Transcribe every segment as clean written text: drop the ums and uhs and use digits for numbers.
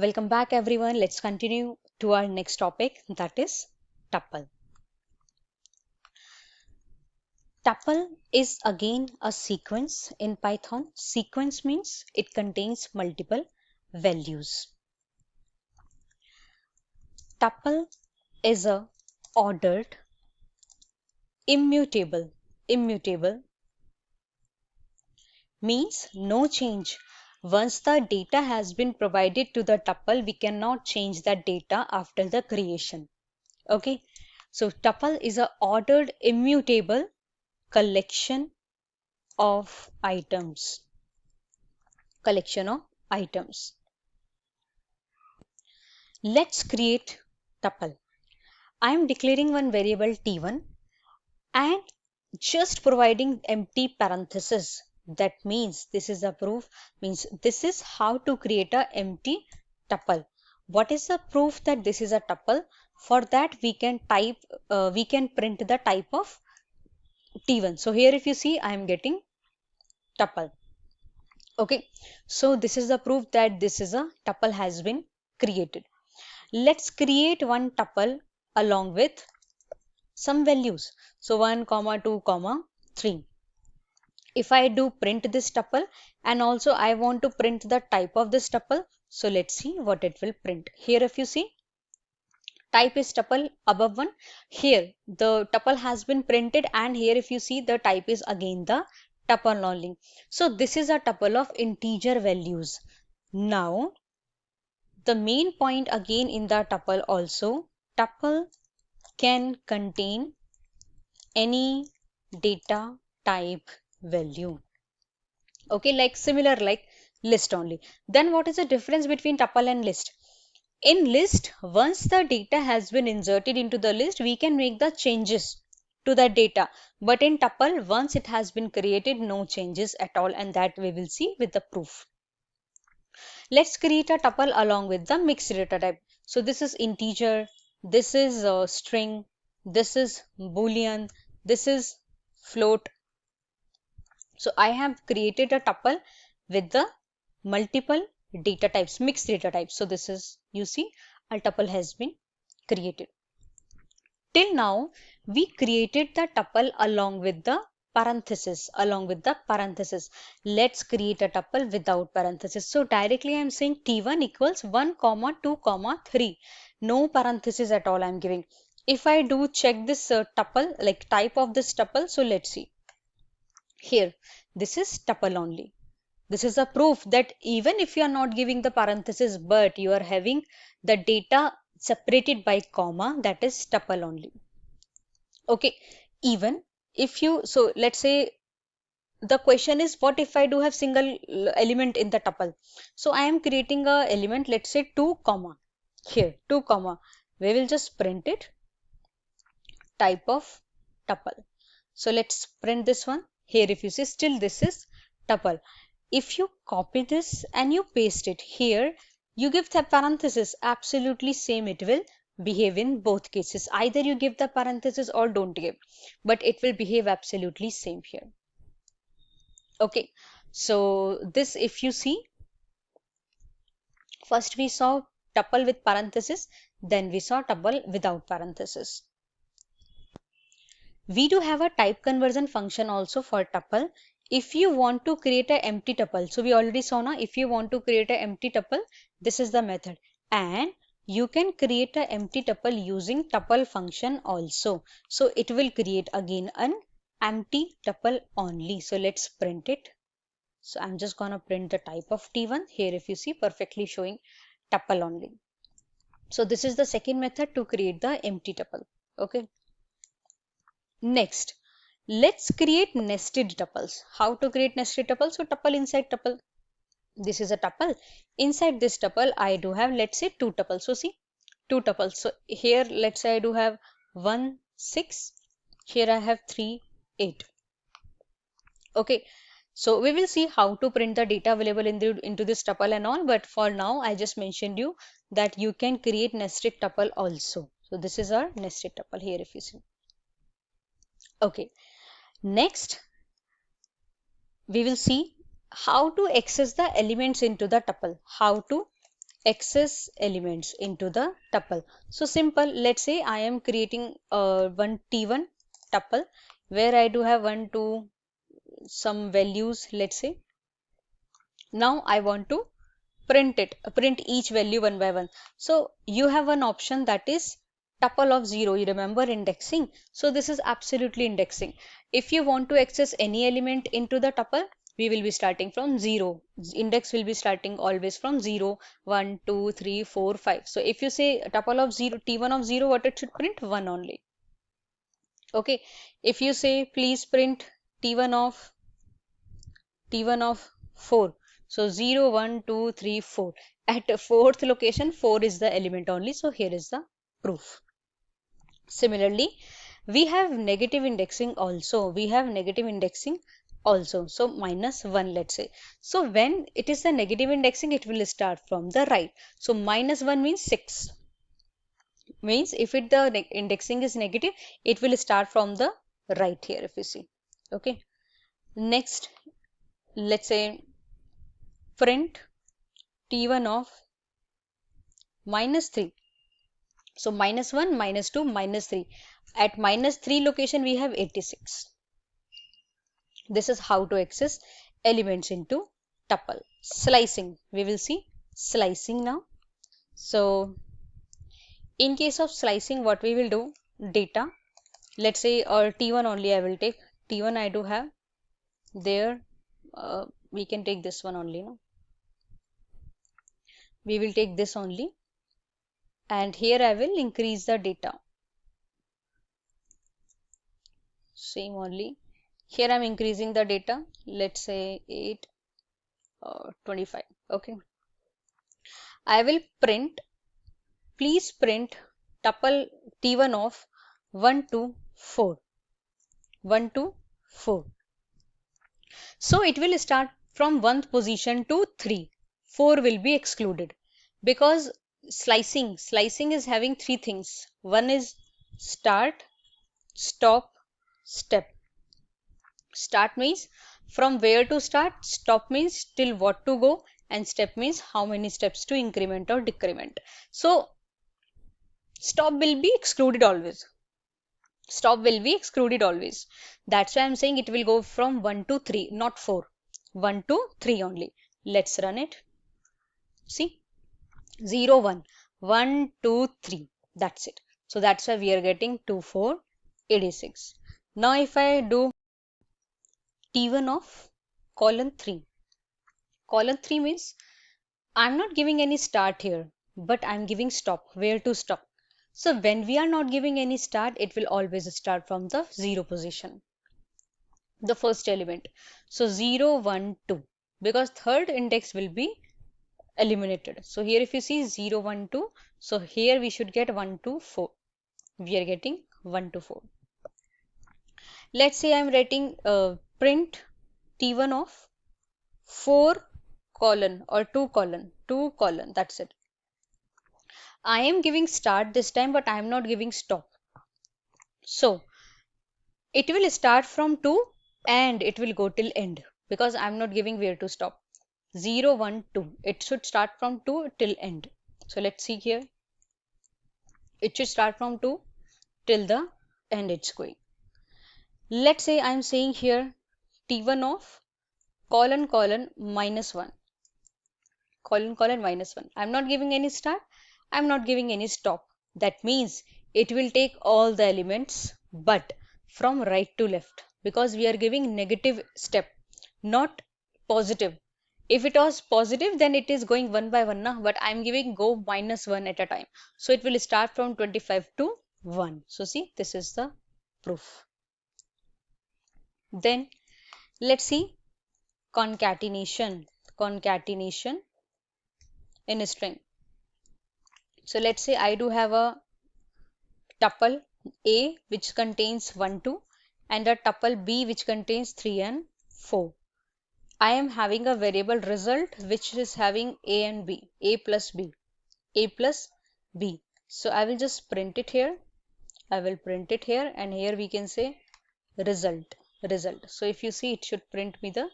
Welcome back everyone. Let's continue to our next topic, that is tuple. Tuple is again a sequence in Python. Sequence means it contains multiple values. Tuple is a ordered, immutable. Immutable means no change. Once the data has been provided to the tuple, we cannot change that data after the creation. Okay, so tuple is a ordered, immutable collection of items. Collection of items. Let's create tuple. I am declaring one variable t1 and just providing empty parenthesis. That means this is a proof, means this is how to create a empty tuple. What is the proof that this is a tuple? For that we can print the type of t1. So here if you see, I am getting tuple. Okay, so this is the proof that this is a tuple has been created. Let's create one tuple along with some values. So 1, 2, 3. If I do print this tuple and also I want to print the type of this tuple, so let's see what it will print. Here if you see, type is tuple above 1. Here the tuple has been printed and here if you see, the type is again the tuple only. So this is a tuple of integer values. Now the main point again in the tuple also, tuple can contain any data type value. Okay, like similar like list only. Then what is the difference between tuple and list? In list, once the data has been inserted into the list, we can make the changes to that data. But in tuple, once it has been created, no changes at all, and that we will see with the proof. Let's create a tuple along with the mixed data type. So this is integer, this is a string, this is boolean, this is float. So I have created a tuple with the multiple data types, mixed data types. So this is, you see, a tuple has been created. Till now, we created the tuple along with the parenthesis, Let's create a tuple without parenthesis. So directly I am saying t1 equals 1, 2, 3. No parenthesis at all I am giving. If I do check this tuple, like type of this tuple, so let's see. Here, this is tuple only. This is a proof that even if you are not giving the parenthesis, but you are having the data separated by comma, that is tuple only. Okay, even if you, so let's say the question is, what if I do have single element in the tuple? So I am creating a element, let's say 2 comma, here 2 comma, we will just print it, type of tuple. So let's print this one. Here if you see, still this is tuple. If you copy this and you paste it here, you give the parenthesis, absolutely same it will behave in both cases. Either you give the parenthesis or don't give, but it will behave absolutely same here. Okay, so this if you see, first we saw tuple with parenthesis, then we saw tuple without parenthesis. We do have a type conversion function also for tuple. If you want to create an empty tuple, so we already saw now, if you want to create an empty tuple, this is the method. And you can create an empty tuple using tuple function also. So it will create again an empty tuple only. So let's print it. So I'm just gonna print the type of t1. Here if you see, perfectly showing tuple only. So this is the second method to create the empty tuple. Okay. Next, let's create nested tuples. How to create nested tuples? So tuple inside tuple. This is a tuple. Inside this tuple, I do have, let's say, 2 tuples. So see, 2 tuples. So here, let's say I do have 1, 6. Here I have 3, 8. Okay. So we will see how to print the data available into this tuple and all. But for now, I just mentioned you that you can create nested tuple also. So this is our nested tuple here if you see. Okay, next we will see how to access the elements into the tuple, how to access elements into the tuple. So simple, let's say I am creating one T1 tuple where I do have 1, 2, some values, let's say. Now I want to print each value one by one. So you have one option that is tuple of 0. You remember indexing? So this is absolutely indexing. If you want to access any element into the tuple, we will be starting from 0. Index will be starting always from 0, 1, 2, 3, 4, 5. So if you say tuple of 0, T1 of 0, what it should print? 1 only. Okay. If you say please print T1 of 4. So 0, 1, 2, 3, 4. At a fourth location, 4 is the element only. So here is the proof. Similarly, we have negative indexing also. So minus 1, let's say. So when it is the negative indexing, it will start from the right. So minus 1 means 6. Means if the indexing is negative, it will start from the right here, if you see. Okay. Next, let's say print T1 of minus 3. So minus 1, minus 2, minus 3. At minus 3 location, we have 86. This is how to access elements into tuple. Slicing. We will see slicing now. So in case of slicing, what we will do, data. Let's say or T1 only I will take. T1 I do have there. We can take this one only. No? We will take this only. And here I will increase the data. Same only. Here I'm increasing the data. Let's say 8, 25. Okay. I will print. Please print tuple T1 of 1 to 4. 1 to 4. So it will start from 1th position to 3. 4 will be excluded because slicing is having 3 things. One is start, stop, step. Start means from where to start, stop means till what to go, and step means how many steps to increment or decrement. So stop will be excluded always. Stop will be excluded always. That's why I'm saying it will go from 1 to 3, not 4. 1 to 3 only. Let's run it. See, 0, 1. 1, 2, 3. That's it. So that's why we are getting 2, 4, 86. Now if I do T1 of colon 3. Colon 3 means I'm not giving any start here, but I'm giving stop. Where to stop? So when we are not giving any start, it will always start from the 0 position. The first element. So 0, 1, 2. Because third index will be eliminated. So here if you see 0, 1, 2. So here we should get 1 to 4. We are getting 1 to 4. Let's say I'm writing print T1 of 4 colon or 2 colon. 2 colon. That's it. I am giving start this time, but I am not giving stop. So it will start from 2 and it will go till end because I am not giving where to stop. 0, 1, 2. It should start from 2 till end. So let's see here. It should start from 2 till the end it's going. Let's say I'm saying here T1 of colon colon minus 1. Colon colon minus 1. I'm not giving any start. I'm not giving any stop. That means it will take all the elements but from right to left because we are giving negative step, not positive. If it was positive, then it is going one by one, but I'm giving go minus 1 at a time. So it will start from 25 to 1. So see, this is the proof. Then let's see concatenation. Concatenation in a string. So let's say I do have a tuple A which contains 1, 2 and a tuple B which contains 3 and 4. I am having a variable result which is having A and B, A plus B, A plus B. So I will just print it here. I will print it here and here we can say result. So if you see, it should print me the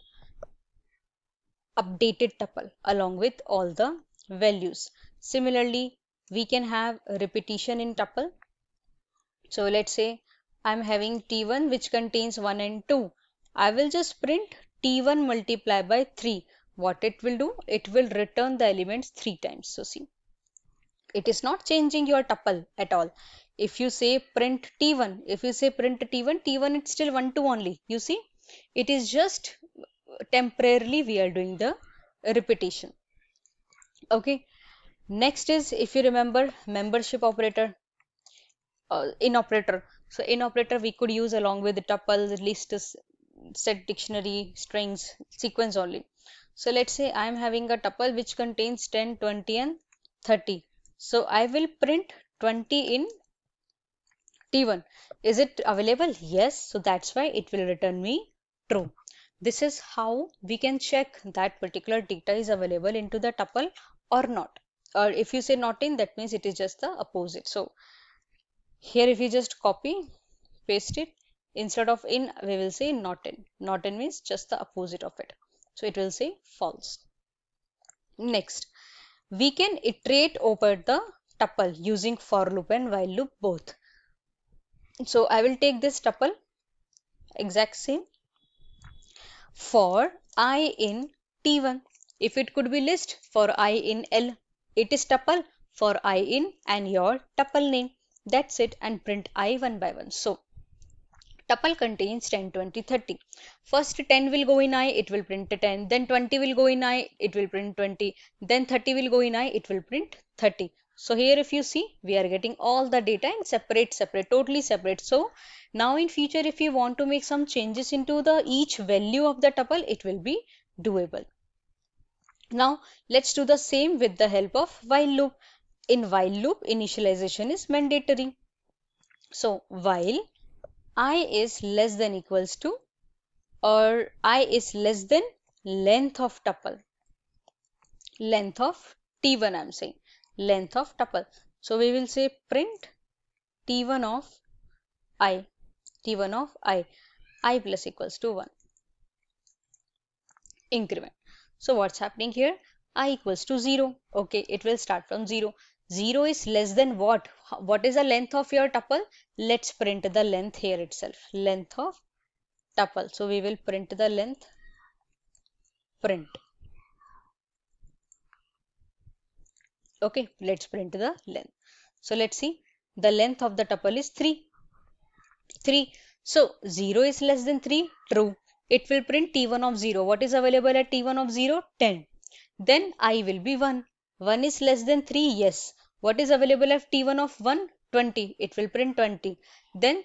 updated tuple along with all the values. Similarly, we can have a repetition in tuple. So let's say I'm having T1 which contains 1 and 2. I will just print T1 multiply by 3. What it will do? It will return the elements 3 times. So see, it is not changing your tuple at all. If you say print T1, if you say print T1, T1 it's still 1, 2 only. You see, it is just temporarily we are doing the repetition. Okay. Next is, if you remember, membership operator. In operator. So in operator we could use along with the tuple, list, set, dictionary, strings, sequence only. So let's say I am having a tuple which contains 10, 20 and 30. So I will print 20 in T1. Is it available? Yes. So that's why it will return me true. This is how we can check that particular data is available into the tuple or not. Or if you say not in, that means it is just the opposite. So here if you just copy, paste it, instead of in we will say not in. Not in means just the opposite of it. So it will say false. Next, we can iterate over the tuple using for loop and while loop both. So I will take this tuple, exact same, for I in T1. If it could be list, for I in L. It is tuple for I in and your tuple name. That's it, and print I one by one. So tuple contains 10, 20, 30. First 10 will go in I, it will print 10. Then 20 will go in I, it will print 20. Then 30 will go in I, it will print 30. So here if you see, we are getting all the data in separate, totally separate. So now in future, if you want to make some changes into the each value of the tuple, it will be doable. Now let's do the same with the help of while loop. In while loop, initialization is mandatory. So while I is less than equals to, or I is less than length of tuple, length of T1 I'm saying, length of tuple. So we will say print T1 of I, T1 of I plus equals to 1, increment. So what's happening here? I equals to 0. Okay, it will start from 0. 0 is less than what? What is the length of your tuple? Let's print the length here itself, length of tuple. So we will print the length, print. Okay, let's print the length. So let's see, the length of the tuple is 3. 3. So 0 is less than 3, true. It will print T1 of 0. What is available at T1 of 0? 10. Then I will be 1. 1 is less than 3, yes. What is available at T1 of 1? 20. It will print 20. Then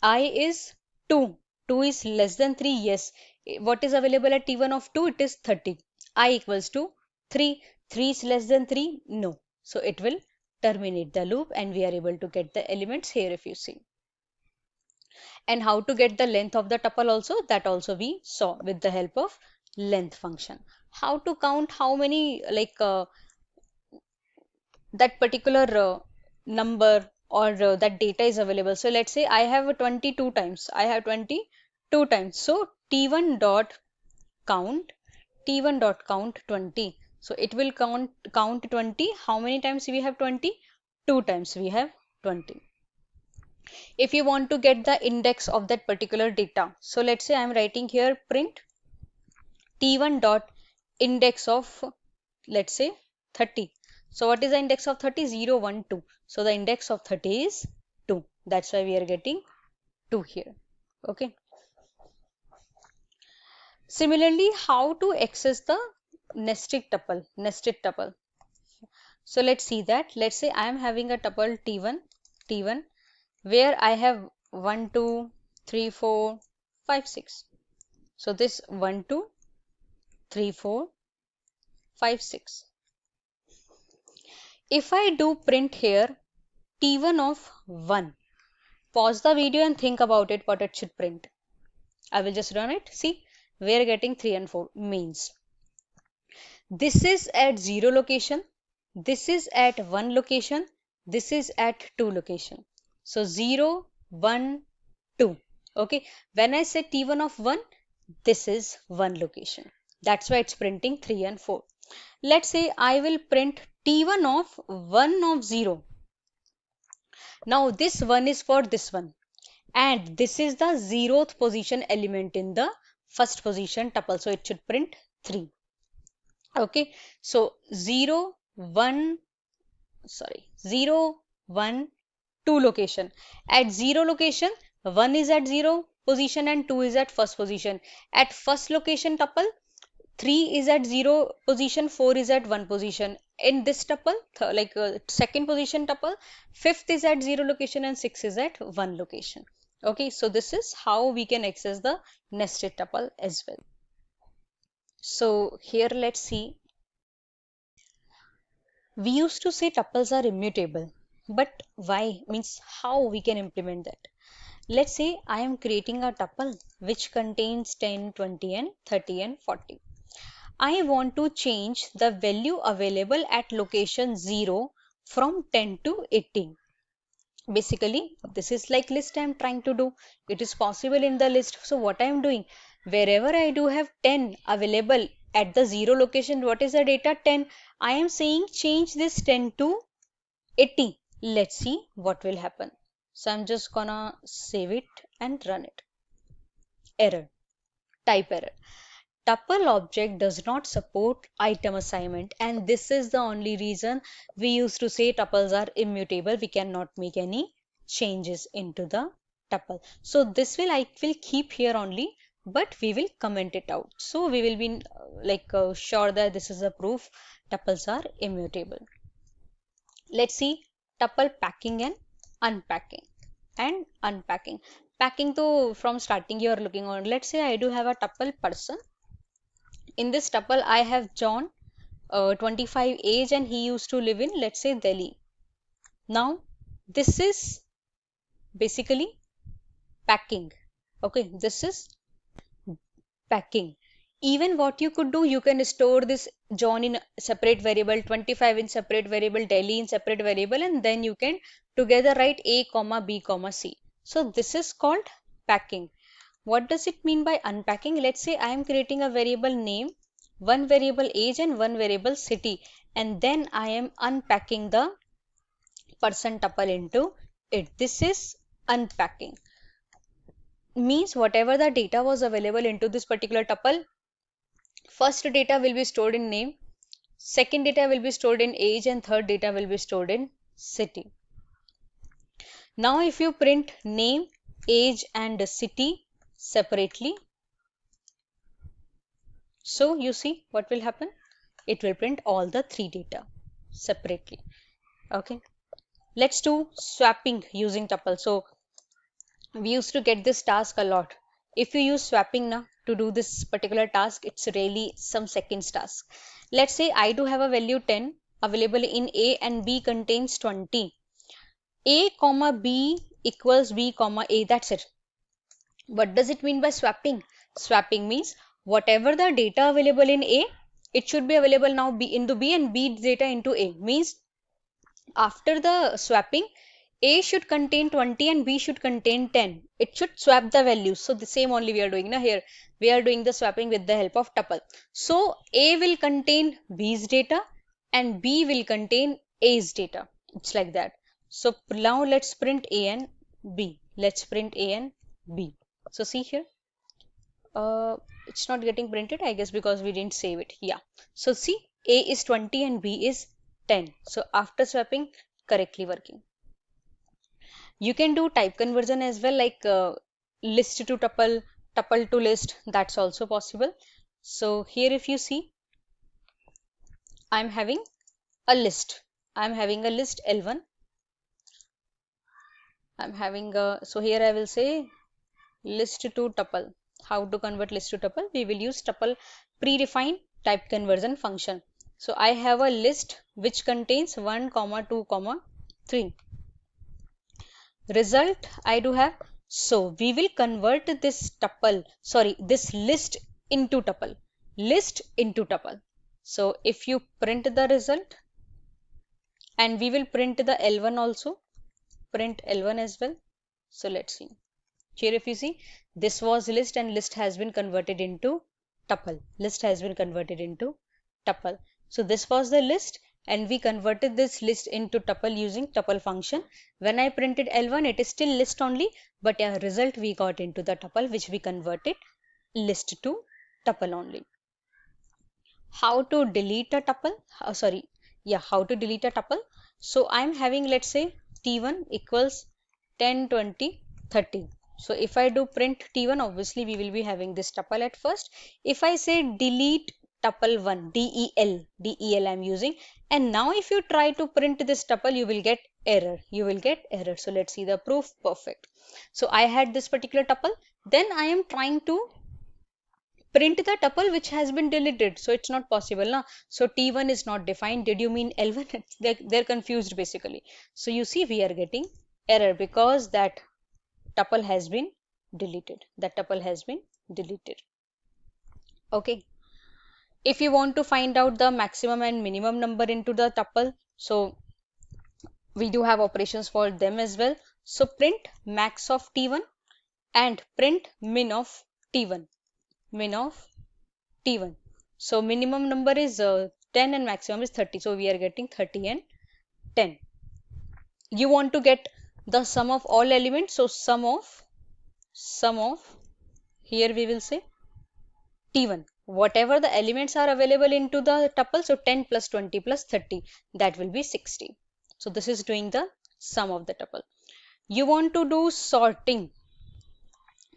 I is 2. 2 is less than 3, yes. What is available at T1 of 2? It is 30. I equals to 3. 3 is less than 3? No. So it will terminate the loop and we are able to get the elements here if you see. And how to get the length of the tuple also, that also we saw with the help of length function. How to count how many that particular number or that data is available. So let's say I have 22 times. I have 22 times. So T1 dot count, T1 dot count 20. So it will count 20. How many times we have 20? 2 times we have 20. If you want to get the index of that particular data, so let's say I'm writing here print T1 dot index of, let's say 30. So what is the index of 30? 0, 1, 2. So the index of 30 is 2. That's why we are getting 2 here. Okay. Similarly, how to access the nested tuple. So let's see that. Let's say I am having a tuple T1, where I have 1, 2, 3, 4, 5, 6. So this 1, 2, 3, 4, 5, 6. If I do print here T1 of 1, pause the video and think about it what it should print. I will just run it. See, we are getting 3 and 4 means this is at 0 location, this is at 1 location, this is at 2 location. So 0, 1, 2. Okay, when I say T1 of 1, this is 1 location. That's why it's printing 3 and 4. Let's say I will print T1 of 1 of 0. Now this 1 is for this one, and this is the 0th position element in the first position tuple, so it should print 3. Okay, so 0 1 0 1 2 location. At 0 location, 1 is at 0 position and 2 is at first position. At first location tuple, 3 is at 0 position, 4 is at 1 position. In this tuple, second position tuple, 5th is at 0 location and 6 is at 1 location. Okay, so this is how we can access the nested tuple as well. So here let's see. We used to say tuples are immutable, but why? Means how we can implement that. Let's say I am creating a tuple which contains 10, 20 and 30 and 40. I want to change the value available at location 0 from 10 to 18. Basically, this is like list I am trying to do. It is possible in the list. So what I am doing, wherever I do have 10 available at the 0 location, what is the data? 10. I am saying change this 10 to 80. Let's see what will happen. So I'm just gonna save it and run it. Error. Type error. Tuple object does not support item assignment, and this is the only reason we used to say tuples are immutable. We cannot make any changes into the tuple. So this I will keep here only, but we will comment it out. So we will be sure that this is a proof tuples are immutable. Let's see tuple packing and unpacking. Packing though from starting you are looking on. Let's say I do have a tuple person. In this tuple, I have John, 25 age, and he used to live in, let's say, Delhi. Now, this is basically packing. Okay, this is packing. Even what you could do, you can store this John in separate variable, 25 in separate variable, Delhi in separate variable, and then you can together write A, comma B, comma C. So this is called packing. What does it mean by unpacking? Let's say I am creating a variable name, one variable age and one variable city, and then I am unpacking the person tuple into it. This is unpacking. Means whatever the data was available into this particular tuple, first data will be stored in name, second data will be stored in age, and third data will be stored in city. Now if you print name, age and city separately, so you see what will happen. It will print all the three data separately. Okay, let's do swapping using tuple. So we used to get this task a lot. If you use swapping now to do this particular task, it's really some seconds task. Let's say I do have a value 10 available in A and B contains 20. A comma B equals B comma A. That's it. What does it mean by swapping? Swapping means whatever the data available in A, it should be available now B into B and B data into A. Means after the swapping, A should contain 20 and B should contain 10. It should swap the values. So the same only we are doing now here. We are doing the swapping with the help of tuple. So A will contain B's data and B will contain A's data. It's like that. So now let's print A and B. Let's print A and B. So see here, it's not getting printed, I guess, because we didn't save it. Yeah. So see, A is 20 and B is 10. So after swapping, correctly working. You can do type conversion as well, like list to tuple, tuple to list. That's also possible. So here, if you see, I'm having a list. I'm having a list L1. I'm having a, so here I will say list to tuple. How to convert list to tuple? We will use tuple predefined type conversion function. So I have a list which contains 1, 2, 3. Result I do have. So we will convert this tuple, this list into tuple. List into tuple. So if you print the result, and we will print the L1 also, print L1 as well. So let's see. Here if you see, this was list and list has been converted into tuple. List has been converted into tuple. So this was the list and we converted this list into tuple using tuple function. When I printed L1, it is still list only, but a result we got into the tuple which we converted list to tuple only. How to delete a tuple? How to delete a tuple? So I'm having, let's say, T1 equals 10, 20, 30. So if I do print T1, obviously we will be having this tuple at first. If I say delete tuple 1, del I'm using, and now if you try to print this tuple, you will get error. So let's see the proof. Perfect. So I had this particular tuple, then I am trying to print the tuple which has been deleted, so it's not possible now. So T1 is not defined. Did you mean L1? They're confused basically. So you see we are getting error because that tuple has been deleted. Okay, if you want to find out the maximum and minimum number into the tuple, so we do have operations for them as well. So print max of T1 and print min of T1. So minimum number is 10 and maximum is 30. So we are getting 30 and 10. You want to get the sum of all elements. So sum of here we will say T1. Whatever the elements are available into the tuple. So 10 plus 20 plus 30, that will be 60. So this is doing the sum of the tuple. You want to do sorting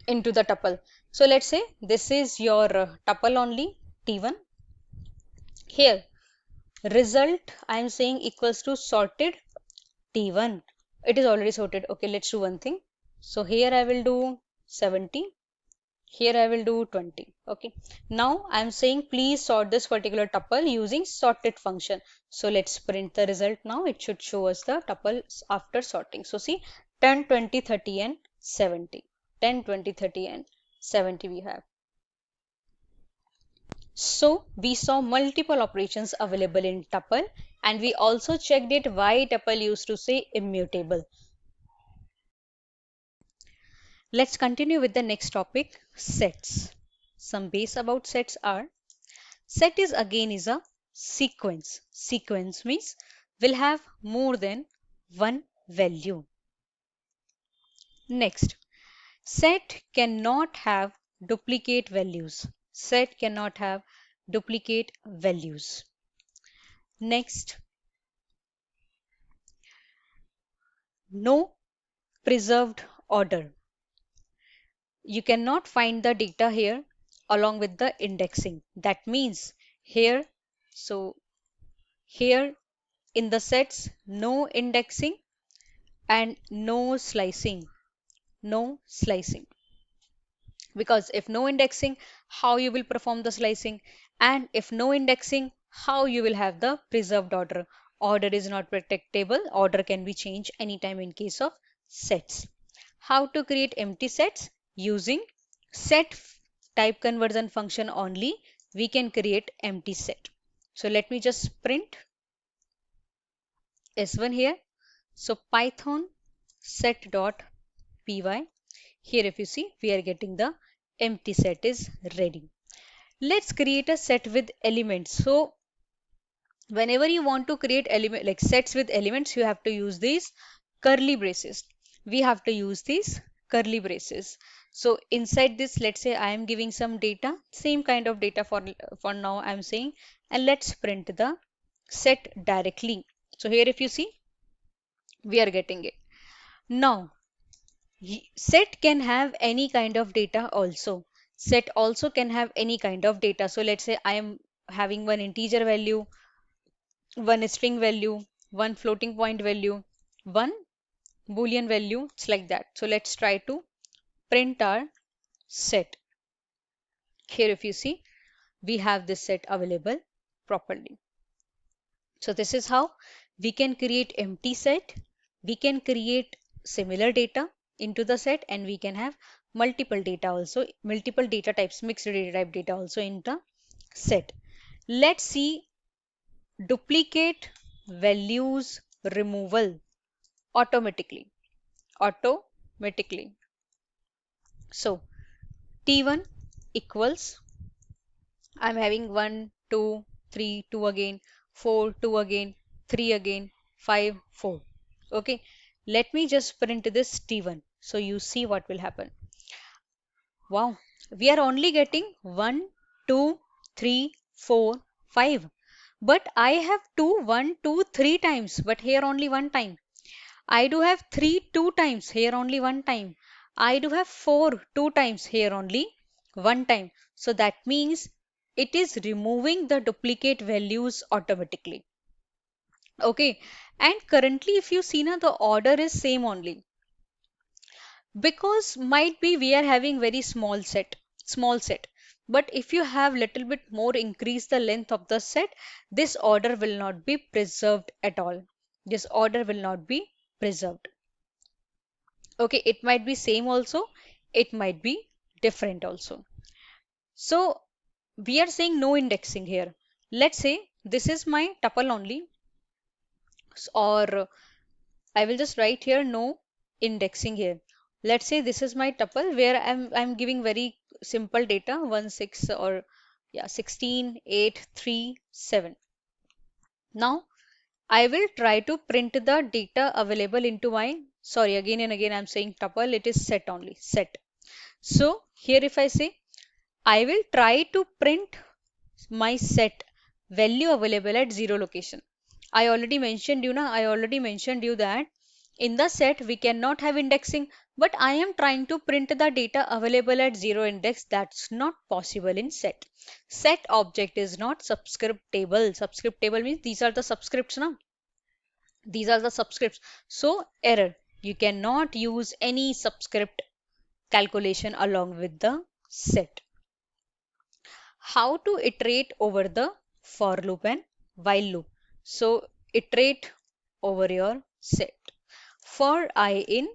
into the tuple. So let's say this is your tuple only T1. Here result I am saying equals to sorted T1. It is already sorted. Okay, let's do one thing. So here I will do 70. Here I will do 20. Okay. Now I am saying please sort this particular tuple using sorted function. So let's print the result now. It should show us the tuples after sorting. So see 10, 20, 30 and 70. 10, 20, 30 and 70 we have. So we saw multiple operations available in tuple, and we also checked it why tuple used to say immutable. Let's continue with the next topic, sets. Some base about sets are, set is a sequence. Sequence means will have more than one value. Next, set cannot have duplicate values. Set cannot have duplicate values. Next, no preserved order. You cannot find the data here along with the indexing. That means here, so here in the sets, no indexing and no slicing. No slicing. Because if no indexing, how you will perform the slicing? And if no indexing, how you will have the preserved order? Order is not protectable. Order can be changed anytime in case of sets. How to create empty sets? Using set type conversion function only, we can create empty set. So let me just print S1 here. So Python set.py. Here if you see, we are getting the empty set is ready. Let's create a set with elements. So whenever you want to create element like sets with elements, you have to use these curly braces. We have to use these curly braces. So inside this, let's say I am giving some data, same kind of data for now I'm saying, and let's print the set directly. So here if you see, we are getting it. Now set can have any kind of data also. Set also can have any kind of data. So let's say I am having one integer value, one string value, one floating point value, one boolean value. It's like that. So let's try to print our set. Here if you see, we have this set available properly. So this is how we can create empty set. We can create similar data into the set, and we can have multiple data also, multiple data types, mixed data type data also in the set. Let's see duplicate values removal automatically. So T1 equals, I'm having 1, 2, 3, 2 again, 4, 2 again, 3 again, 5, 4. Okay, let me just print this T1 so you see what will happen. Wow, we are only getting 1, 2, 3, 4, 5. But I have 2, 1, 2, 3 times, but here only one time. I do have 3 2 times, here only one time. I do have 4 2 times, here only one time. So that means it is removing the duplicate values automatically. Okay, and currently if you see now the order is same only, because might be we are having very small set, but if you have little bit more increase the length of the set, this order will not be preserved at all. This order will not be preserved. Okay, it might be same also, it might be different also. So we are saying no indexing here. Let's say this is my tuple only, or I will just write here no indexing here. Let's say this is my tuple where I'm giving very simple data 1 6 or yeah 16 8 3 7. Now I will try to print the data available into my, sorry, again and again I'm saying tuple, it is set only, set. So here if I say I will try to print my set value available at 0 location. I already mentioned you I already mentioned you that in the set we cannot have indexing, but I am trying to print the data available at 0 index. That's not possible in set. Set object is not subscript table. Subscript table means these are the subscripts now. These are the subscripts. So error. You cannot use any subscript calculation along with the set. How to iterate over the for loop and while loop. So iterate over your set. For I in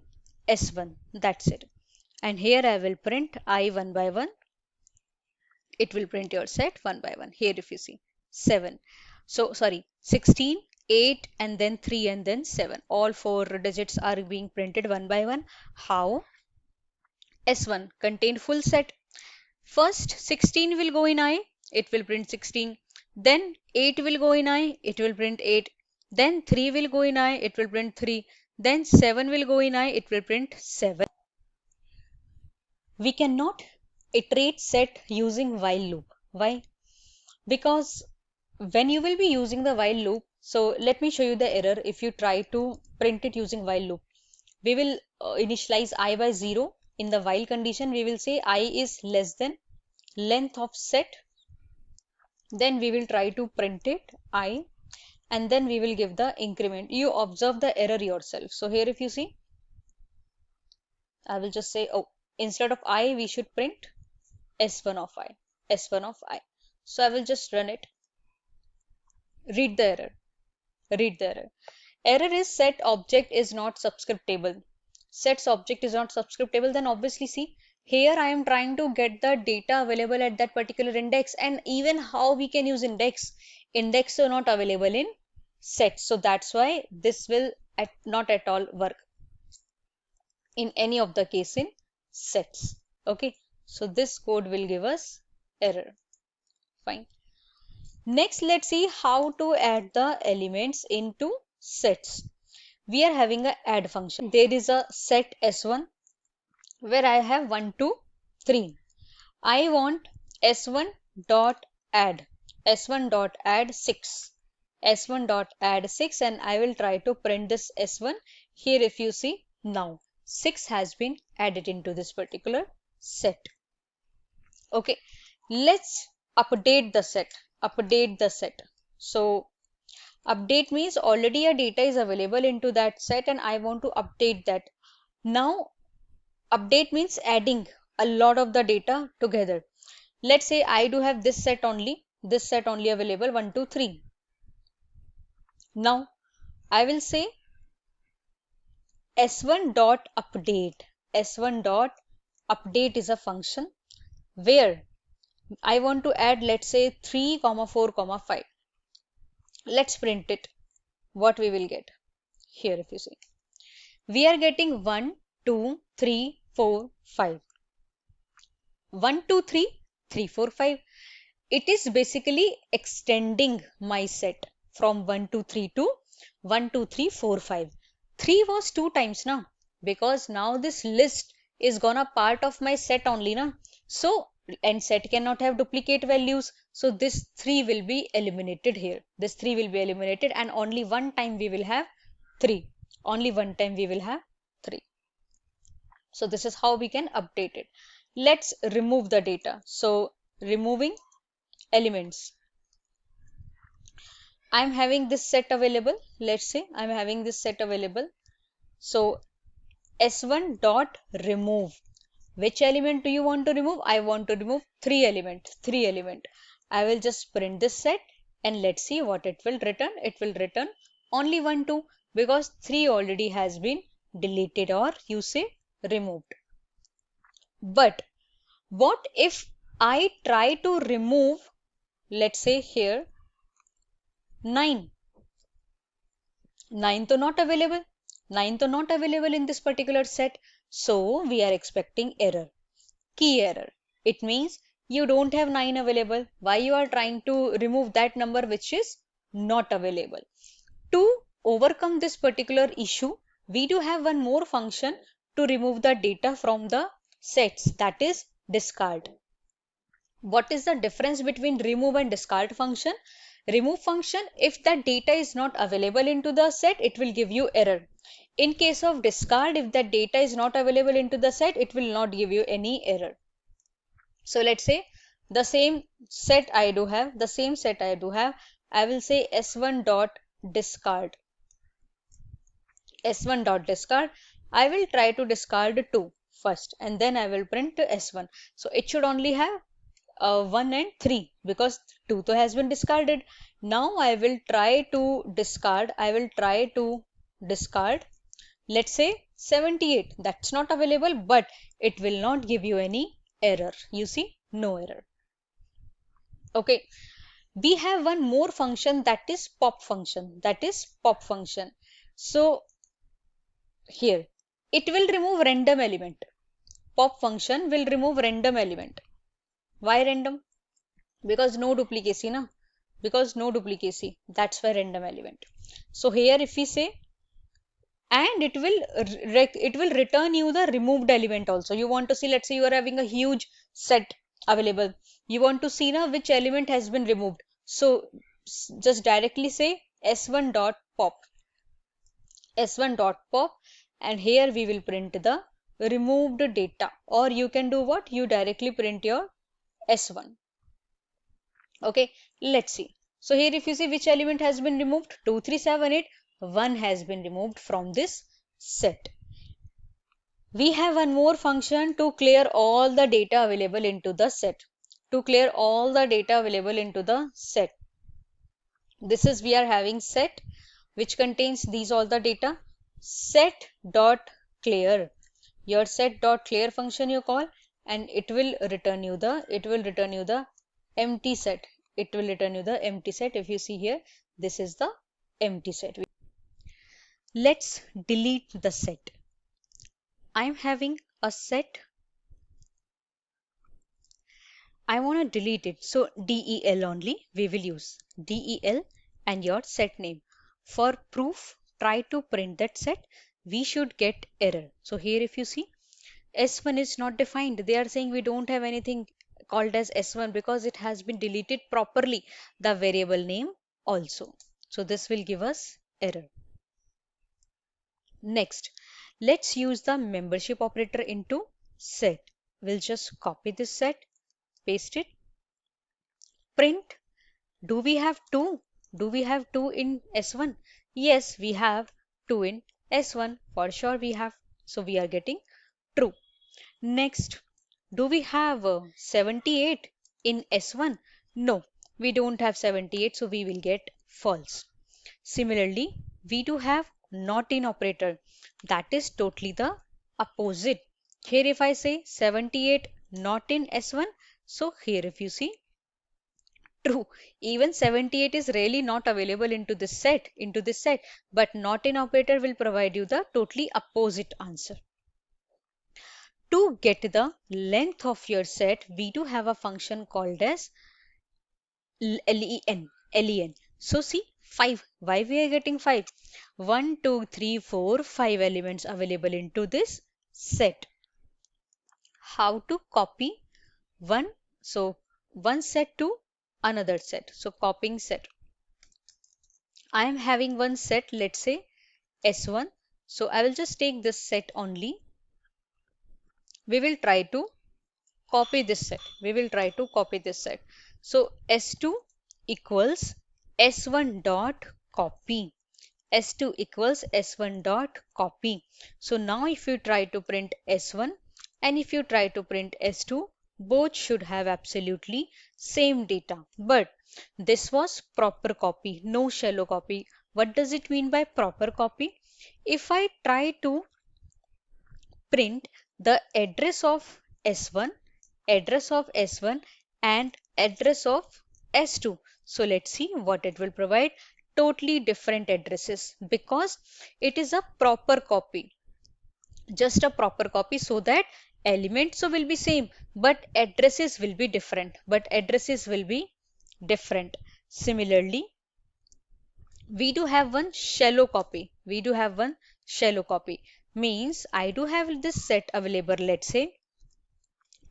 S1, that's it. And here I will print I one by one. It will print your set one by one. Here if you see 7. So sorry, 16, 8 and then 3 and then 7. All 4 digits are being printed one by one. How? S1 contain full set. First 16 will go in I, it will print 16. Then 8 will go in I, it will print 8. Then 3 will go in I, it will print 3. Then 7 will go in I, it will print 7. We cannot iterate set using while loop. Why? Because when you will be using the while loop, so let me show you the error if you try to print it using while loop. We will initialize I by 0. In the while condition, we will say I is less than length of set. Then we will try to print it I, and then we will give the increment. You observe the error yourself. So here if you see, I will just say, oh, instead of I, we should print S1 of I, S1 of I. So I will just run it. Read the error. Read the error. Error is set object is not subscript table. Sets object is not subscript table. Then obviously see, here I am trying to get the data available at that particular index, and even how we can use index. Index are not available in set. So that's why this will not at all work in any of the case in sets. Okay, so this code will give us error. Fine. Next, let's see how to add the elements into sets. We are having a add function. There is a set S1 where I have 1, 2, 3. I want S1 dot add, S1 dot add 6, S1 dot add 6, and I will try to print this S1. Here if you see, now 6 has been added into this particular set. Okay, let's update the set. Update the set. So update means already a data is available into that set and I want to update that. Now update means adding a lot of the data together. Let's say I do have this set only available 1, 2, 3. Now I will say S1 dot update. S1 dot update is a function where I want to add, let's say 3, 4, 5. Let's print it. What we will get here if you see. We are getting 1, 2, 3, 4, 5. 1, 2, 3, 3, 4, 5. It is basically extending my set from 1 to 3 to 1, 2, 3, 4, 5. 3 was 2 times now, because now this list is gonna part of my set only now. So, and set cannot have duplicate values. So this 3 will be eliminated here. This 3 will be eliminated, and only one time we will have 3. Only one time we will have 3. So this is how we can update it. Let's remove the data. So removing elements. I'm having this set available. Let's say I'm having this set available. So S1 dot remove. Which element do you want to remove? I want to remove 3 element. 3 element. I will just print this set and let's see what it will return. It will return only 1, 2 because 3 already has been deleted, or you say removed. But what if I try to remove, let's say here, 9? 9 to not available. 9 to not available in this particular set. So we are expecting error. Key error. It means you don't have 9 available. Why you are trying to remove that number which is not available? To overcome this particular issue, we do have one more function to remove the data from the sets, that is discard. What is the difference between remove and discard function? Remove function, if that data is not available into the set, it will give you error. In case of discard, if that data is not available into the set, it will not give you any error. So let's say the same set I do have, I will say s1 dot discard. S1 dot discard. I will try to discard 2 first, and then I will print S1. So it should only have 1 and 3 because 2 has been discarded. Now I will try to discard. Let's say 78. That's not available, but it will not give you any error. You see, no error. Okay. We have one more function, that is pop function. So here it will remove random element. Pop function will remove random element. Why random? Because no duplicacy, na? That's why random element. So here if we say, and it will return you the removed element also. You want to see, let's say you are having a huge set available. You want to see now which element has been removed. So just directly say s1 dot pop. S1 dot pop, and here we will print the removed data, or you can do what? You directly print your S1. Okay, let's see. So here if you see which element has been removed, 2, 3, 7, 8, 1 has been removed from this set. We have one more function to clear all the data available into the set. This is, we are having set which contains these all the data. Set dot clear. Your set dot clear function you call, and it will return you the empty set. If you see here, this is the empty set. Let's delete the set. I'm having a set. I want to delete it. So del only we will use. Del and your set name. For proof, try to print that set. We should get error. So here if you see, S1 is not defined. They are saying we don't have anything called as S1 because it has been deleted properly, the variable name also. So this will give us error. Next, let's use the membership operator into set. We'll just copy this set, paste it, print. Do we have 2? Do we have 2 in S1? Yes, we have 2 in S1. For sure we have. So we are getting true. Next, do we have 78 in S1? No, we don't have 78, so we will get false. Similarly, we do have not in operator. That is totally the opposite. Here if I say 78 not in S1, so here if you see, true. Even 78 is really not available into this set, but not in operator will provide you the totally opposite answer. To get the length of your set, we do have a function called as len. So see, 5. Why we are getting 5? 1 2 3 4 5 elements available into this set. How to copy one? So one set to another set. So copying set. I am having one set, let's say S1. So I will just take this set only. We will try to copy this set. We will try to copy this set. So S2 equals S1 dot copy. S2 equals S1 dot copy. So now if you try to print S1 and if you try to print S2, both should have absolutely same data. But this was proper copy, no shallow copy. What does it mean by proper copy? If I try to print the address of S1, address of S1 and address of S2. So let's see what it will provide. Totally different addresses because it is a proper copy. Just a proper copy so that elements will be same but addresses will be different. Similarly, we do have one shallow copy. Means I do have this set available. Let's say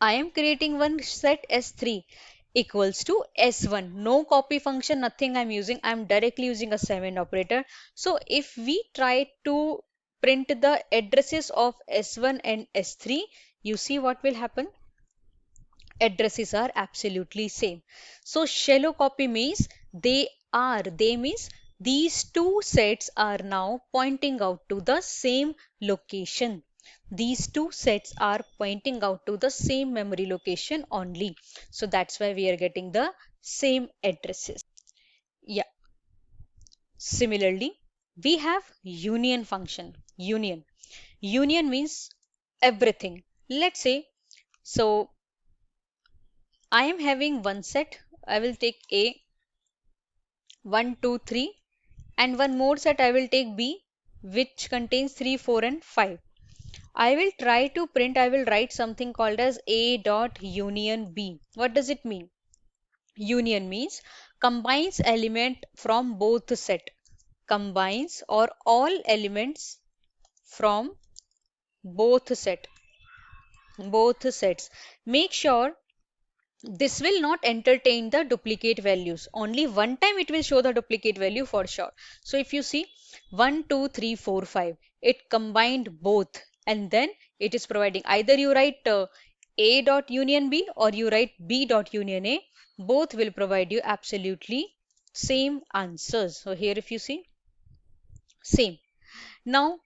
I am creating one set S3 equals to S1. No copy function, nothing I'm using. I'm directly using a 7 operator. So if we try to print the addresses of S1 and S3, you see what will happen? Addresses are absolutely same. So shallow copy means they means these two sets are now pointing out to the same location. These two sets are pointing out to the same memory location only. So that's why we are getting the same addresses. Yeah. Similarly, we have union function. Union means everything. Let's say, so I am having one set. I will take A 1, 2, 3 and one more set I will take B which contains 3, 4 and 5. I will try to print, I will write something called as A dot union B. What does it mean? Union means combines element from both set. Combines or all elements from both set. Both sets. Make sure this will not entertain the duplicate values. Only one time it will show the duplicate value for sure. So if you see 1, 2, 3, 4, 5, it combined both and then it is providing either you write A dot union B or you write B dot union A. Both will provide you absolutely same answers. So here if you see same. Now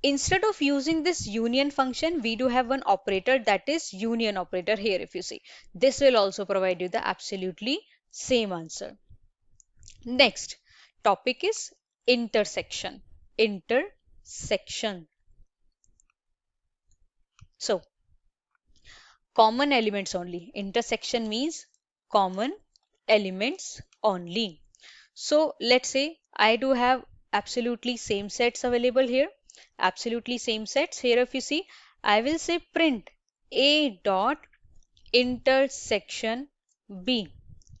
instead of using this union function, we do have one operator that is union operator here if you see. This will also provide you the absolutely same answer. Next topic is intersection. Intersection. So common elements only. Intersection means common elements only. So let's say I do have absolutely same sets available here. Absolutely same sets. Here if you see, I will say print A dot intersection B.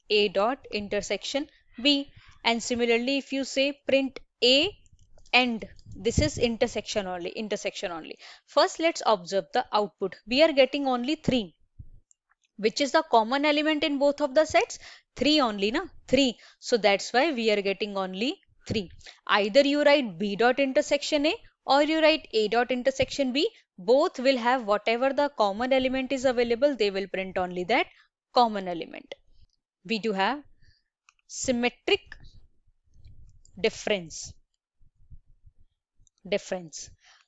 A dot intersection B. And similarly, if you say print A and this is intersection only. First, let's observe the output. We are getting only 3. Which is the common element in both of the sets? 3 only, na? 3. So that's why we are getting only 3. Either you write B dot intersection A or you write A dot intersection B. Both will have whatever the common element is available. They will print only that common element. We do have symmetric difference.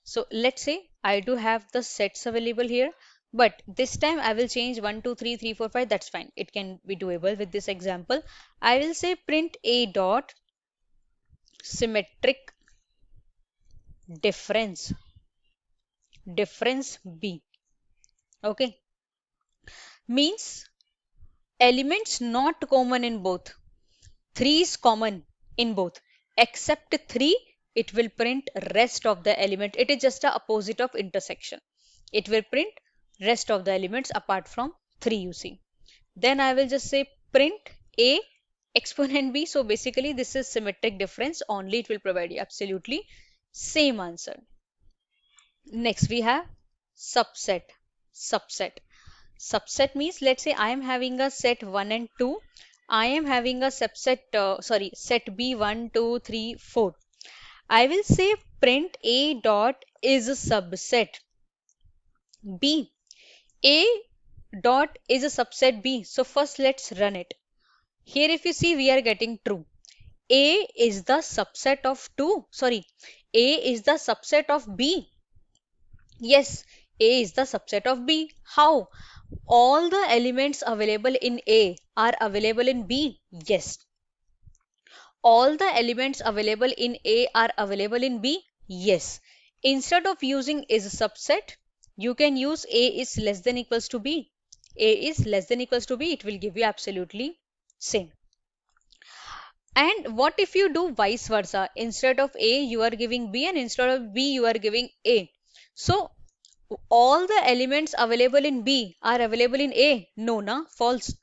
So let's say I do have the sets available here. But this time I will change 1, 2, 3, 3, 4, 5. That's fine. It can be doable with this example. I will say print A dot symmetric difference B. Okay. Means elements not common in both. 3 is common in both. Except 3, it will print rest of the element. It is just the opposite of intersection. It will print rest of the elements apart from 3 you see. Then I will just say print A exponent b. So basically this is symmetric difference only, it will provide you absolutely same answer. Next we have subset. Subset. Subset means, let's say I am having a set 1 and 2. I am having a subset, set B 1, 2, 3, 4. I will say print A dot is a subset B. A dot is a subset B. So first let's run it. Here if you see, we are getting true. A is the subset of 2. Sorry, A is the subset of B. Yes, A is the subset of B. How? All the elements available in A are available in B. Yes. All the elements available in A are available in B. Yes. Instead of using is a subset, you can use A is less than equals to B. A is less than equals to B. It will give you absolutely same. And what if you do vice versa? Instead of A, you are giving B, and instead of B, you are giving A. So all the elements available in B are available in A? No, na, false.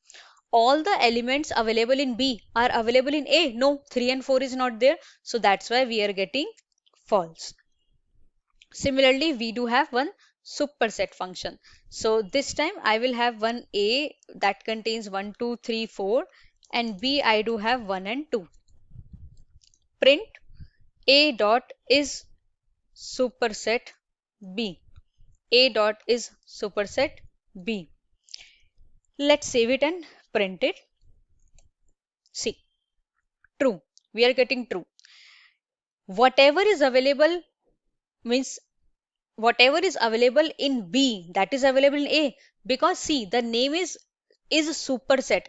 All the elements available in B are available in A? No, 3 and 4 is not there. So that's why we are getting false. Similarly, we do have one superset function. So this time I will have one A that contains 1, 2, 3, 4, and B I do have 1 and 2. Print A dot is superset B. A dot is superset B. Let's save it and print it. See, true. We are getting true. Whatever is available means whatever is available in B, that is available in A. Because see, the name is superset.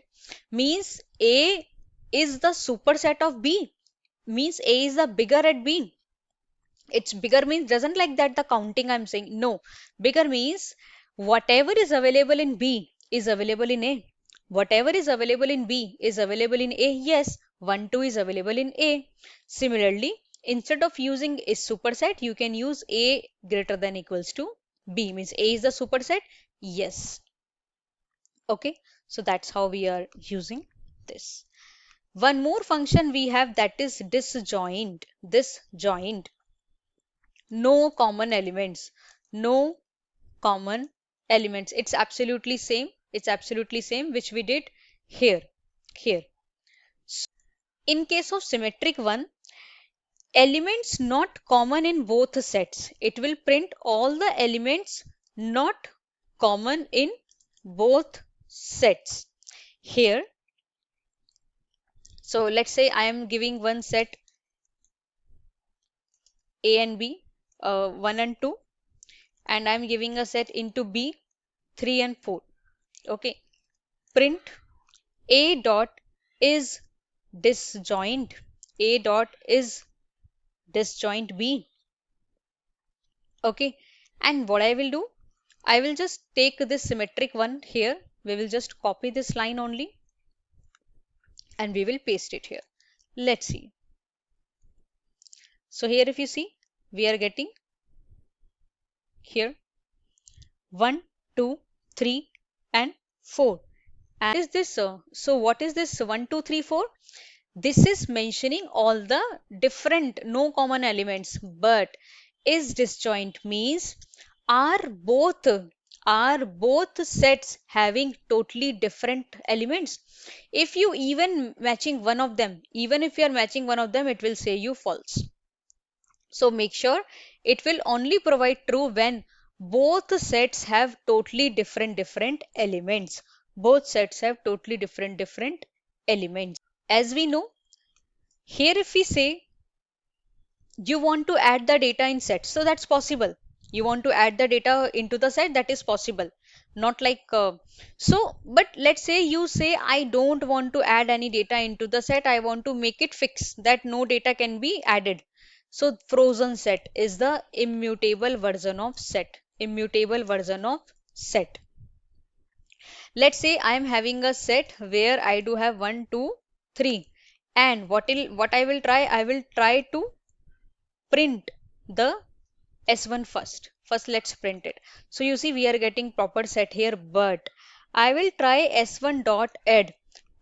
Means A is the superset of B. Means A is the bigger at B. It's bigger means doesn't like that the counting I'm saying. No. Bigger means whatever is available in B is available in A. Whatever is available in B is available in A. Yes, 1, 2 is available in A. Similarly, instead of using a superset, you can use A greater than equals to B. Means A is the superset. Yes. Okay. So that's how we are using this. One more function we have, that is disjoint. Disjoint. No common elements. No common elements. It's absolutely same. It's absolutely same which we did here. Here. In case of symmetric one, elements not common in both sets. It will print all the elements not common in both sets. Here, so let's say I am giving one set A and B, 1 and 2, and I'm giving a set into B, 3 and 4. Okay. Print A dot is disjoint. A dot is disjoint B. Okay. And what I will do, I will just take this symmetric one here. We will just copy this line only and we will paste it here. Let's see. So here if you see, we are getting here 1, 2, 3 and 4. And is this so what is this 1, 2, 3, 4? This is mentioning all the different no common elements, but is disjoint means are both sets having totally different elements. If you even matching one of them, even if you are matching one of them, it will say you false. So make sure it will only provide true when both sets have totally different elements. Both sets have totally different elements. As we know, here if we say you want to add the data in set, so that's possible. You want to add the data into the set, that is possible. Not like but let's say you say I don't want to add any data into the set, I want to make it fixed that no data can be added. So frozen set is the immutable version of set. Immutable version of set. Let's say I am having a set where I do have 1, 2, 3, and what I will try, I will try to print the S1 first. First let's print it. So you see we are getting proper set here, but I will try S1 dot add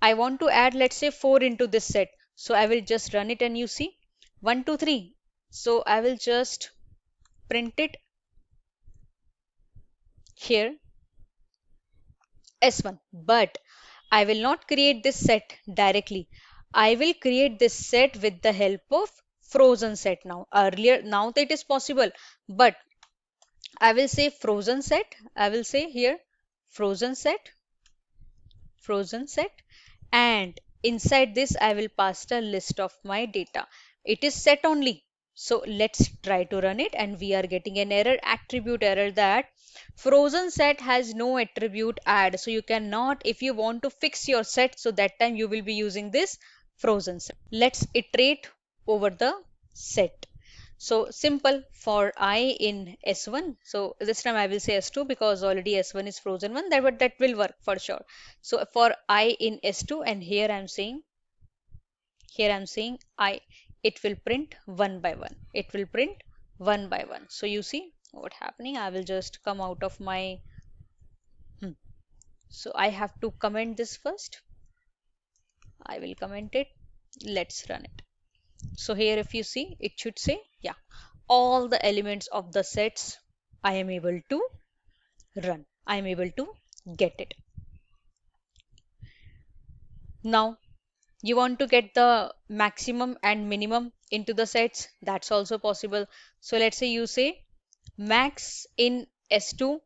I want to add, let's say, 4 into this set. So I will just run it and you see 1, 2, 3. So I will just print it here S1. But I will not create this set directly. I will create this set with the help of frozen set now. Earlier, now that is possible, but I will say frozen set. I will say here frozen set, frozen set, and inside this I will pass the list of my data. It is set only. So let's try to run it and we are getting an error, attribute error, that frozen set has no attribute add. So you cannot, if you want to fix your set, so that time you will be using this frozen set. Let's iterate over the set. So simple for I in S1. So this time I will say S2 because already S1 is frozen one. That will work for sure. So for I in S2, and here I'm saying I, it will print one by one. It will print one by one. So you see what happening. I will just come out of my so I have to comment this first. I will comment it. Let's run it. So here if you see, it should say, yeah, all the elements of the sets I am able to run. I am able to get it. Now you want to get the maximum and minimum into the sets. That's also possible. So let's say you say max in S2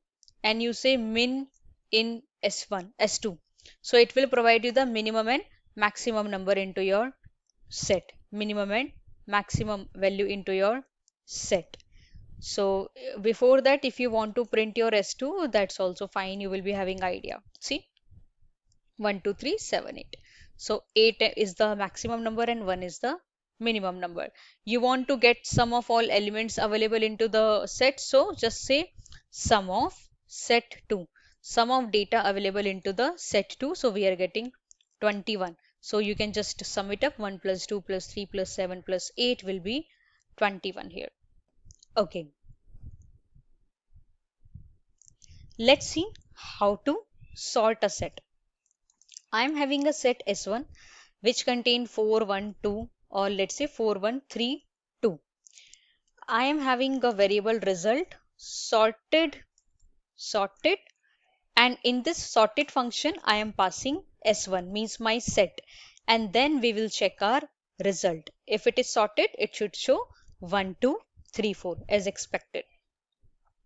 and you say min in S1, S2. So it will provide you the minimum and maximum number into your set, minimum and maximum value into your set. So before that, if you want to print your S2, that's also fine. You will be having idea. See, 1, 2, 3, 7, 8. So 8 is the maximum number and 1 is the minimum number. You want to get sum of all elements available into the set. So just say sum of set 2. Sum of data available into the set 2. So we are getting 21. So you can just sum it up. 1 plus 2 plus 3 plus 7 plus 8 will be 21 here. Okay. Let's see how to sort a set. I am having a set S1 which contain 4, 1, 2, or let's say 4, 1, 3, 2. I am having a variable result sorted, and in this sorted function I am passing S1 means my set, and then we will check our result. If it is sorted, it should show 1, 2, 3, 4 as expected.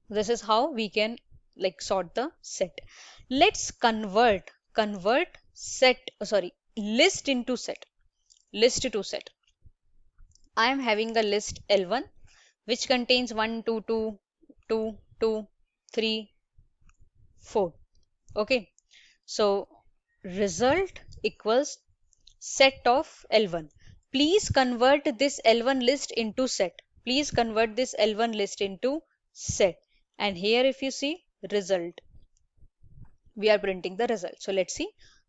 This is how we can like sort the set. Let's convert set, list into set, list to set. I am having a list L1 which contains 1, 2, 2, 2, 2, 3, 4. Okay. So result equals set of L1. Please convert this L1 list into set. Please convert this L1 list into set. And here if you see result, we are printing the result. So let's see.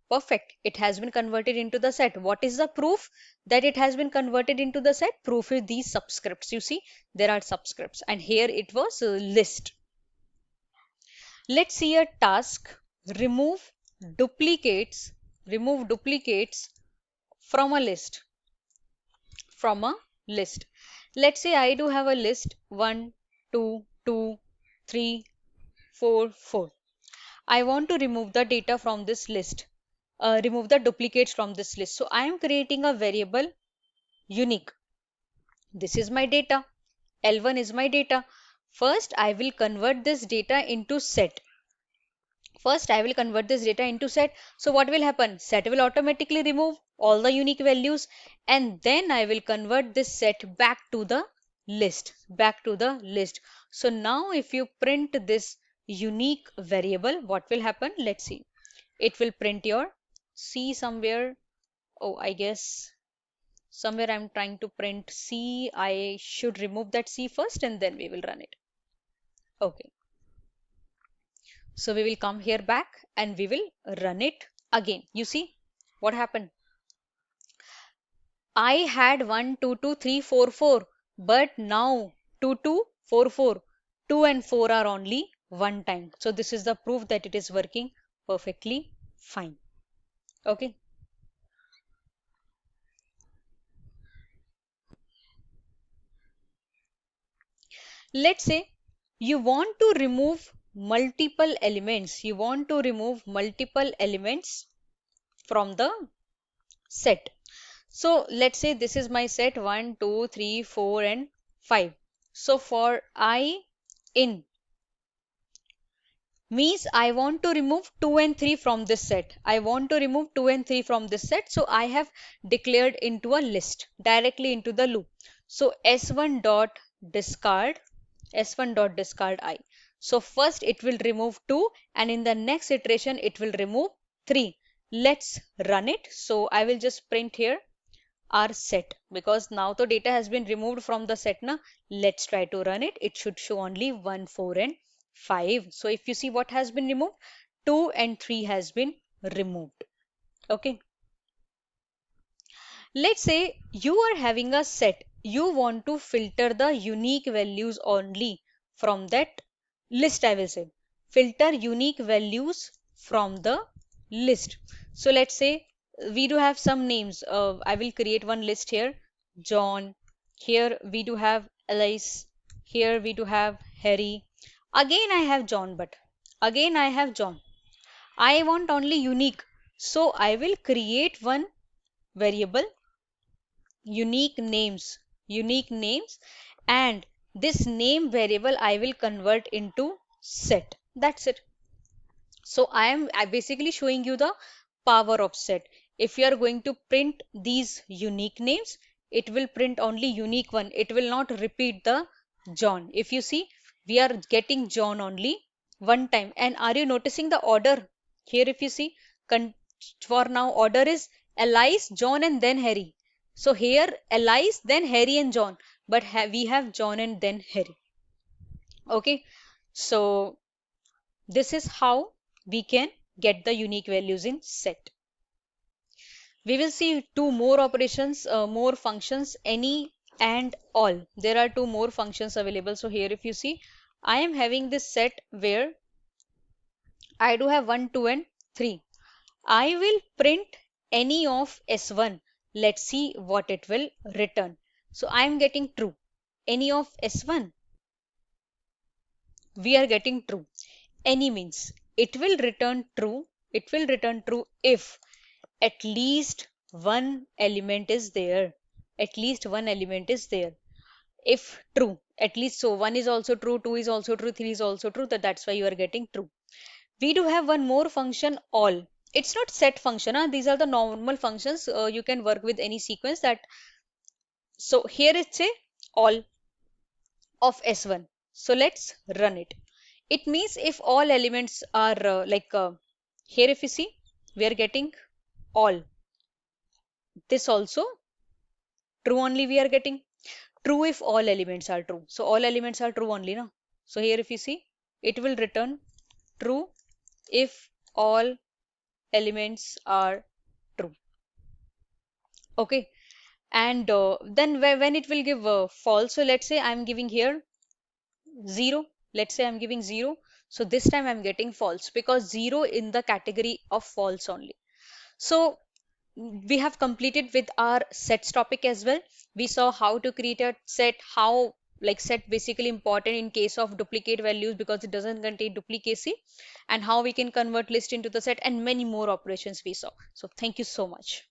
Perfect. It has been converted into the set. What is the proof that it has been converted into the set? Proof is these subscripts. You see, there are subscripts, and here it was a list. Let's see a task. Remove duplicates. Remove duplicates from a list. From a list. Let's say I do have a list 1, 2, 2, 3, 4, 4. I want to remove the data from this list, remove the duplicates from this list. So I am creating a variable unique. This is my data. L1 is my data. First, I will convert this data into set. First, I will convert this data into set. So what will happen? Set will automatically remove all the unique values, and then I will convert this set back to the list, So now if you print this unique variable, what will happen? Let's see. It will print your C somewhere. Oh, I guess somewhere I'm trying to print C. I should remove that C first and then we will run it. Okay. So we will come here back and we will run it again. You see what happened? I had 1, 2, 2, 3, 4, 4, but now 2, 2, 4, 4. 2 and 4 are only one time. So this is the proof that it is working perfectly fine. Okay. Let's say you want to remove multiple elements. You want to remove multiple elements from the set. So let's say this is my set 1, 2, 3, 4 and 5. So for I in means I want to remove 2 and 3 from this set. I want to remove 2 and 3 from this set. So I have declared into a list directly into the loop. So s1 dot discard s1 dot discard I. So first it will remove 2 and in the next iteration it will remove 3. Let's run it. So I will just print here our set because now the data has been removed from the set now. Let's try to run it. It should show only 1, 4 and 5. So if you see what has been removed, 2 and 3 has been removed. Okay. Let's say you are having a set. You want to filter the unique values only from that list, I will say. Filter unique values from the list. So let's say we do have some names. I will create one list here. John. Here we do have Alice. Here we do have Harry. Again I have John, but again I have John. I want only unique. So I will create one variable unique names and this name variable I will convert into set. That's it. So I basically showing you the power of set. If you are going to print these unique names, it will print only unique one. It will not repeat the John. If you see, we are getting John only one time. And are you noticing the order? Here if you see, for now order is Alice, John and then Harry. So here Alice, then Harry and John. But we have John and then Harry. Okay. So this is how we can get the unique values in set. We will see two more operations, more functions, any and all. There are two more functions available. So here if you see, I am having this set where I do have 1, 2 and 3. I will print any of S1. Let's see what it will return. So I am getting true. Any of S1, we are getting true. Any means it will return true. It will return true if at least one element is there. At least one element is there. If true, at least so 1 is also true, 2 is also true, 3 is also true. That's why you are getting true. We do have one more function all. It's not set function. These are the normal functions. You can work with any sequence that. So here it's a all of S1. So let's run it. It means if all elements are here if you see, we are getting all. This also true only we are getting. True if all elements are true. So all elements are true only now. So here if you see, it will return true if all elements are true. Okay. And then when it will give false, so let's say I'm giving here 0. Let's say I'm giving 0. So this time I'm getting false because 0 in the category of false only. So we have completed with our sets topic as well. We saw how to create a set, how like set basically important in case of duplicate values because it doesn't contain duplicacy, and how we can convert list into the set, and many more operations we saw. So thank you so much.